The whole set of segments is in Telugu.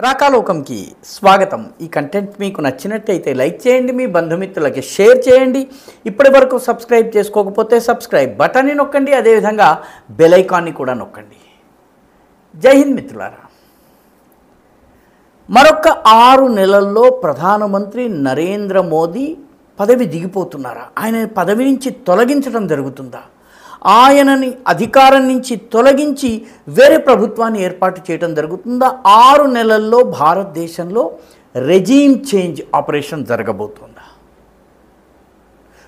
రాకాలోకంకి స్వాగతం. ఈ కంటెంట్ మీకు నచ్చినట్టయితే లైక్ చేయండి, మీ బంధుమిత్రులకి షేర్ చేయండి. ఇప్పటి వరకు సబ్స్క్రైబ్ చేసుకోకపోతే సబ్స్క్రైబ్ బటన్ని నొక్కండి, అదేవిధంగా బెల్ ఐకాన్ని కూడా నొక్కండి. జై హింద్ మిత్రులారా. మరొక 6 నెలల్లో ప్రధానమంత్రి నరేంద్ర మోదీ పదవి దిగిపోతున్నారా? ఆయన పదవి నుంచి తొలగించడం జరుగుతుందా? ఆయనని అధికారం నుంచి తొలగించి వేరే ప్రభుత్వాన్ని ఏర్పాటు చేయడం జరుగుతుందా? 6 నెలల్లో భారతదేశంలో రెజీమ్ చేంజ్ ఆపరేషన్ జరగబోతుందా?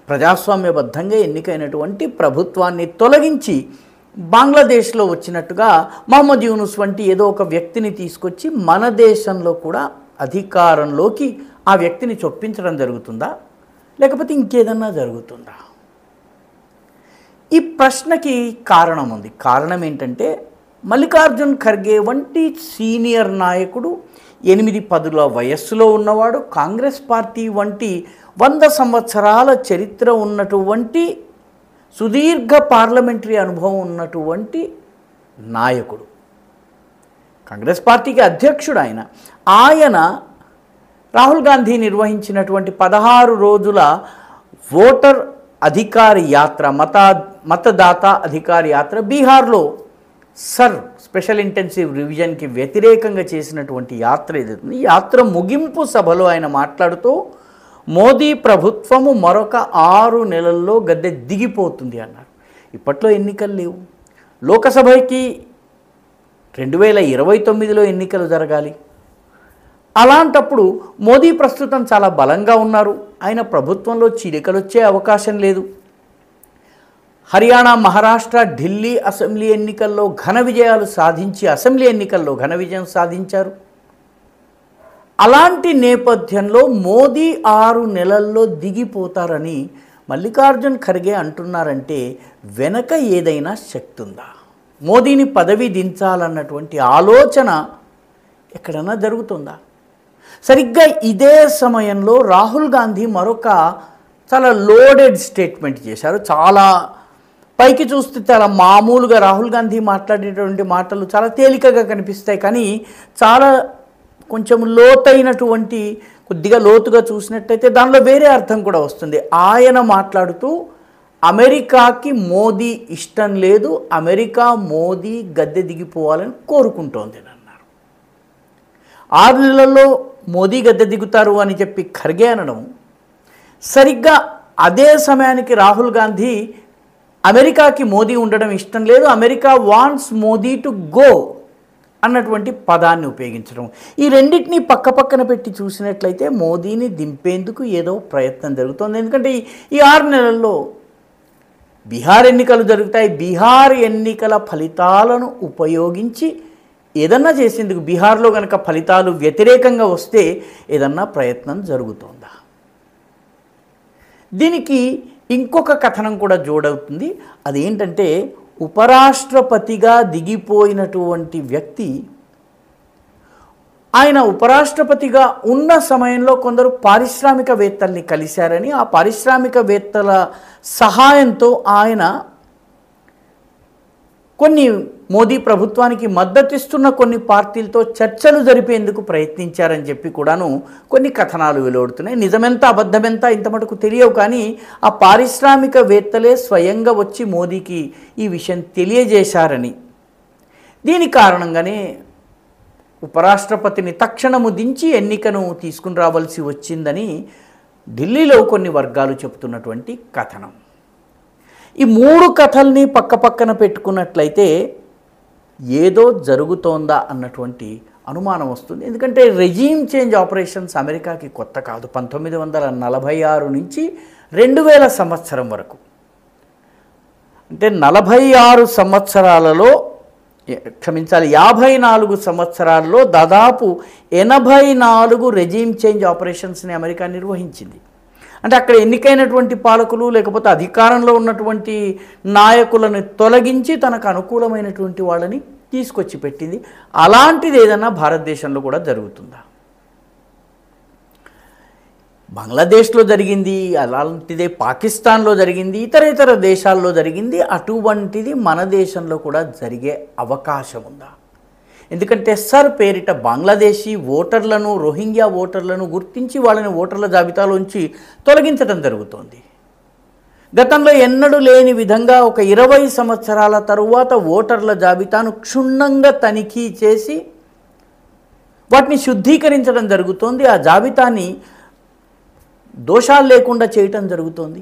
ప్రజాస్వామ్యబద్ధంగా ఎన్నికైనటువంటి ప్రభుత్వాన్ని తొలగించి బంగ్లాదేశ్లో వచ్చినట్టుగా మహమ్మద్ యూనుస్ వంటి ఏదో ఒక వ్యక్తిని తీసుకొచ్చి మన దేశంలో కూడా అధికారంలోకి ఆ వ్యక్తిని చొప్పించడం జరుగుతుందా, లేకపోతే ఇంకేదన్నా జరుగుతుందా? ఈ ప్రశ్నకి కారణం ఉంది. కారణం ఏంటంటే మల్లికార్జున్ ఖర్గే వంటి సీనియర్ నాయకుడు, 8-10 వయస్సులో ఉన్నవాడు, కాంగ్రెస్ పార్టీ వంటి 100 సంవత్సరాల చరిత్ర ఉన్నటువంటి సుదీర్ఘ పార్లమెంటరీ అనుభవం ఉన్నటువంటి నాయకుడు, కాంగ్రెస్ పార్టీకి అధ్యక్షుడు ఆయన రాహుల్ గాంధీ నిర్వహించినటువంటి 16 రోజుల ఓటర్ అధికార యాత్ర, మతదాత అధికార యాత్ర బీహార్లో స్పెషల్ ఇంటెన్సివ్ రివిజన్కి వ్యతిరేకంగా చేసినటువంటి యాత్ర ఏదైతుంది. ఈ యాత్ర ముగింపు సభలో ఆయన మాట్లాడుతూ మోదీ ప్రభుత్వము మరొక 6 నెలల్లో గద్దె దిగిపోతుంది అన్నారు. ఇప్పట్లో ఎన్నికలు లేవు. లోకసభకి 2029లో ఎన్నికలు జరగాలి. అలాంటప్పుడు మోదీ ప్రస్తుతం చాలా బలంగా ఉన్నారు. ఆయన ప్రభుత్వంలో చీలికలు వచ్చే అవకాశం లేదు. హర్యానా, మహారాష్ట్ర, ఢిల్లీ అసెంబ్లీ ఎన్నికల్లో ఘన విజయాలు సాధించి అసెంబ్లీ ఎన్నికల్లో ఘన విజయం సాధించారు. అలాంటి నేపథ్యంలో మోదీ 6 నెలల్లో దిగిపోతారని మల్లికార్జున్ ఖర్గే అంటున్నారంటే వెనక ఏదైనా శక్తి ఉందా? మోదీని పదవి దించాలన్నటువంటి ఆలోచన ఎక్కడన్నా జరుగుతుందా? సరిగ్గా ఇదే సమయంలో రాహుల్ గాంధీ మరొక చాలా లోడెడ్ స్టేట్మెంట్ చేశారు. చాలా పైకి చూస్తే చాలా మామూలుగా రాహుల్ గాంధీ మాట్లాడేటువంటి మాటలు చాలా తేలికగా కనిపిస్తాయి, కానీ చాలా కొంచెం లోతైనటువంటి, కొద్దిగా లోతుగా చూసినట్టయితే దానిలో వేరే అర్థం కూడా వస్తుంది. ఆయన మాట్లాడుతూ అమెరికాకి మోదీ ఇష్టం లేదు, అమెరికా మోదీ గద్దె దిగిపోవాలని కోరుకుంటోంది అన్నారు. 6 నెలల్లో మోదీ గద్దె దిగుతారు అని చెప్పి ఖర్గే అనడం, సరిగ్గా అదే సమయానికి రాహుల్ గాంధీ అమెరికాకి మోదీ ఉండడం ఇష్టం లేదు, America wants Modi to go అన్నటువంటి పదాన్ని ఉపయోగించడం. ఈ రెండింటినీ పక్కపక్కన పెట్టి చూసినట్లయితే మోదీని దింపేందుకు ఏదో ప్రయత్నం జరుగుతోంది. ఎందుకంటే ఈ 6 నెలల్లో బీహార్ ఎన్నికలు జరుగుతాయి. బీహార్ ఎన్నికల ఫలితాలను ఉపయోగించి ఏదన్నా చేసేందుకు, బీహార్లో కనుక ఫలితాలు వ్యతిరేకంగా వస్తే ఏదన్నా ప్రయత్నం జరుగుతోందా? దీనికి ఇంకొక కథనం కూడా జోడవుతుంది. అదేంటంటే ఉపరాష్ట్రపతిగా దిగిపోయినటువంటి వ్యక్తి, ఆయన ఉపరాష్ట్రపతిగా ఉన్న సమయంలో కొందరు పారిశ్రామికవేత్తల్ని కలిశారని, ఆ పారిశ్రామికవేత్తల సహాయంతో ఆయన కొన్ని మోదీ ప్రభుత్వానికి మద్దతిస్తున్న కొన్ని పార్టీలతో చర్చలు జరిపేందుకు ప్రయత్నించారని చెప్పి కూడాను కొన్ని కథనాలు వెలువడుతున్నాయి. నిజమెంత అబద్ధమెంత ఇంత మటుకు తెలియవు, కానీ ఆ పారిశ్రామికవేత్తలే స్వయంగా వచ్చి మోదీకి ఈ విషయం తెలియజేశారని, దీని కారణంగానే ఉపరాష్ట్రపతిని తక్షణము దించి ఎన్నికను తీసుకుని రావాల్సి వచ్చిందని ఢిల్లీలో కొన్ని వర్గాలు చెబుతున్నటువంటి కథనం. ఈ 3 కథల్ని పక్కపక్కన పెట్టుకున్నట్లయితే ఏదో జరుగుతోందా అన్నటువంటి అనుమానం వస్తుంది. ఎందుకంటే రెజీమ్ చేంజ్ ఆపరేషన్స్ అమెరికాకి కొత్త కాదు. 1946 నుంచి 2000 సంవత్సరం వరకు, అంటే 46 సంవత్సరాలలో, క్షమించాలి 54 సంవత్సరాల్లో దాదాపు 84 రెజీమ్ చేంజ్ ఆపరేషన్స్ని అమెరికా నిర్వహించింది. అంటే అక్కడ ఎన్నికైనటువంటి పాలకులు లేకపోతే అధికారంలో ఉన్నటువంటి నాయకులను తొలగించి తనకు అనుకూలమైనటువంటి వాళ్ళని తీసుకొచ్చి పెట్టింది. అలాంటిది ఏదైనా భారతదేశంలో కూడా జరుగుతుందా? బంగ్లాదేశ్లో జరిగింది, అలాంటిదే పాకిస్తాన్లో జరిగింది, ఇతర దేశాల్లో జరిగింది. అటువంటిది మన దేశంలో కూడా జరిగే అవకాశం ఉందా? ఎందుకంటే సర్ పేరిట బంగ్లాదేశీ ఓటర్లను, రోహింగ్యా ఓటర్లను గుర్తించి వాళ్ళని ఓటర్ల జాబితాలోంచి తొలగించడం జరుగుతోంది. గతంలో ఎన్నడూ లేని విధంగా ఒక 20 సంవత్సరాల తరువాత ఓటర్ల జాబితాను క్షుణ్ణంగా తనిఖీ చేసి వాటిని శుద్ధీకరించడం జరుగుతోంది. ఆ జాబితాని దోషాలు లేకుండా చేయటం జరుగుతోంది.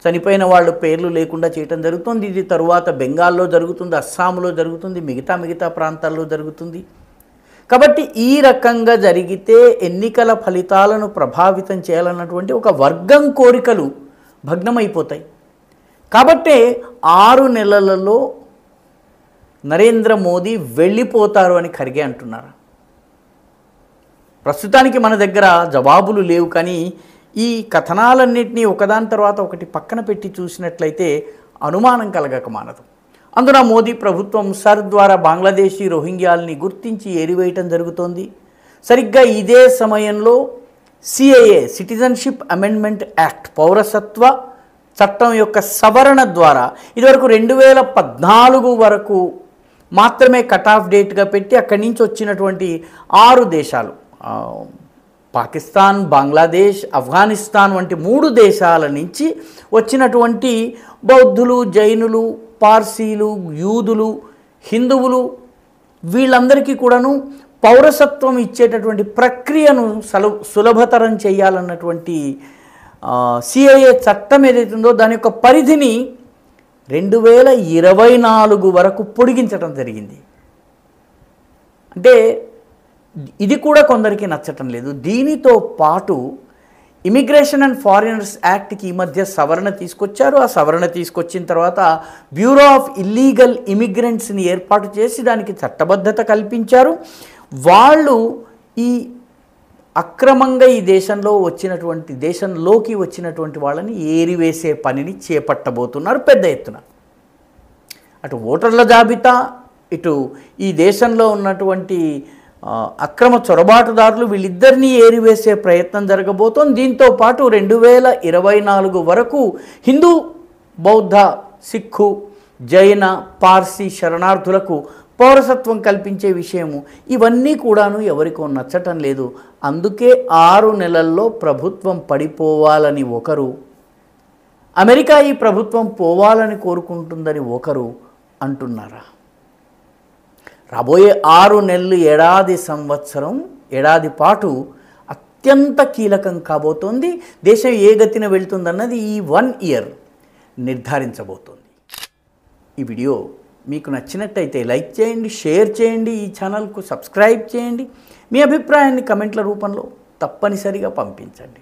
చనిపోయిన వాళ్ళు పేర్లు లేకుండా చేయటం జరుగుతుంది. ఇది తరువాత బెంగాల్లో జరుగుతుంది, అస్సాంలో జరుగుతుంది, మిగతా ప్రాంతాల్లో జరుగుతుంది. కాబట్టి ఈ రకంగా జరిగితే ఎన్నికల ఫలితాలను ప్రభావితం చేయాలన్నటువంటి ఒక వర్గం కోరికలు భగ్నమైపోతాయి. కాబట్టే 6 నెలలలో నరేంద్ర మోదీ వెళ్ళిపోతారు అని ఖర్గే అంటున్నారు. ప్రస్తుతానికి మన దగ్గర జవాబులు లేవు, కానీ ఈ కథనాలన్నింటినీ ఒకదాని తర్వాత ఒకటి పక్కన పెట్టి చూసినట్లయితే అనుమానం కలగక మానదు. అందున మోదీ ప్రభుత్వం సర్ ద్వారా బంగ్లాదేశీ రోహింగ్యాల్ని గుర్తించి ఏరివేయటం జరుగుతోంది. సరిగ్గా ఇదే సమయంలో సిఏఏ సిటిజన్షిప్ అమెండ్మెంట్ యాక్ట్ పౌరసత్వ చట్టం యొక్క సవరణ ద్వారా ఇదివరకు 2014 వరకు మాత్రమే కట్ ఆఫ్ డేట్గా పెట్టి అక్కడి నుంచి వచ్చినటువంటి 6 దేశాలు పాకిస్తాన్, బంగ్లాదేశ్, ఆఫ్ఘనిస్తాన్ వంటి 3 దేశాల నుంచి వచ్చినటువంటి బౌద్ధులు, జైనులు, పార్సీలు, యూదులు, హిందువులు వీళ్ళందరికీ కూడాను పౌరసత్వం ఇచ్చేటటువంటి ప్రక్రియను సులభతరం చేయాలన్నటువంటి సిఏఏ చట్టం ఏదైతుందో దాని యొక్క పరిధిని 2024 వరకు పొడిగించడం జరిగింది. అంటే ఇది కూడా కొందరికి నచ్చటం లేదు. దీనితో పాటు ఇమిగ్రేషన్ అండ్ ఫారినర్స్ యాక్ట్కి ఈ మధ్య సవరణ తీసుకొచ్చారు. ఆ సవరణ తీసుకొచ్చిన తర్వాత బ్యూరో ఆఫ్ ఇల్లీగల్ ఇమిగ్రెంట్స్ని ఏర్పాటు చేసి దానికి చట్టబద్ధత కల్పించారు. వాళ్ళు ఈ అక్రమంగా ఈ దేశంలోకి వచ్చినటువంటి వాళ్ళని ఏరివేసే పనిని చేపట్టబోతున్నారు పెద్ద ఎత్తున. అటు ఓటర్ల జాబితా, ఇటు ఈ దేశంలో ఉన్నటువంటి అక్రమ చొరబాటుదారులు వీళ్ళిద్దరినీ ఏరివేసే ప్రయత్నం జరగబోతోంది. దీంతో పాటు 2024 వరకు హిందూ, బౌద్ధ, సిక్కు, జైన, పార్సీ శరణార్థులకు పౌరసత్వం కల్పించే విషయము ఇవన్నీ కూడాను ఎవరికో నచ్చటం లేదు. అందుకే 6 నెలల్లో ప్రభుత్వం పడిపోవాలని ఒకరు, అమెరికా ఈ ప్రభుత్వం పోవాలని కోరుకుంటుందని ఒకరు అంటున్నారా? రాబోయే 6 నెలలు, ఏడాది పాటు అత్యంత కీలకం కాబోతోంది. దేశం ఏ గతిన వెళ్తుందన్నది ఈ 1 ఇయర్ నిర్ధారించబోతోంది. ఈ వీడియో మీకు నచ్చినట్టయితే లైక్ చేయండి, షేర్ చేయండి, ఈ ఛానల్కు సబ్స్క్రైబ్ చేయండి. మీ అభిప్రాయాన్ని కమెంట్ల రూపంలో తప్పనిసరిగా పంపించండి.